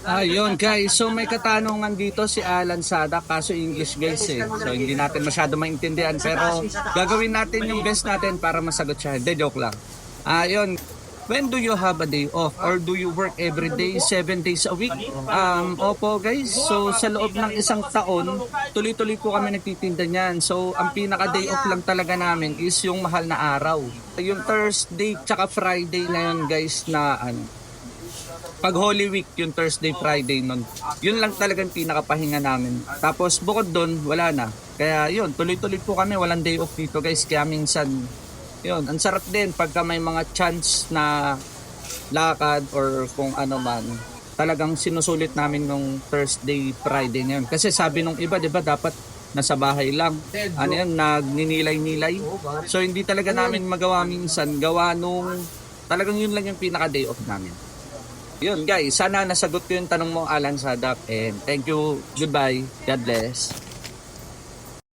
Ayun guys, so may katanungan dito si Alan Sadak, kaso English guys eh. So hindi natin masyado maintindihan pero gagawin natin yung best natin para masagot siya. Hindi, joke lang. Ayun, when do you have a day off or do you work every day, 7 days a week? Opo guys, so sa loob ng isang taon, tuloy-tuloy po kami nagtitinda niyan. So ang pinaka day off lang talaga namin is yung mahal na araw. Yung Thursday tsaka Friday na yun guys na pag Holy Week, yung Thursday, Friday nun, yun lang talagang pinakapahinga namin. Tapos bukod doon, wala na. Kaya yun, tuloy-tuloy po kami, walang day off dito guys. Kaya minsan, yun, ang sarap din pagka may mga chance na lakad or kung ano man. Talagang sinusulit namin nung Thursday, Friday na yun. Kasi sabi nung iba, di ba, dapat nasa bahay lang. Ano yan, nagninilay-nilay. So hindi talaga namin magawa minsan. Gawa nung, talagang yun lang yung pinaka-day off namin. Yun guys, sana nasagot ko yung tanong mo Alan Sadak and thank you, goodbye, God bless.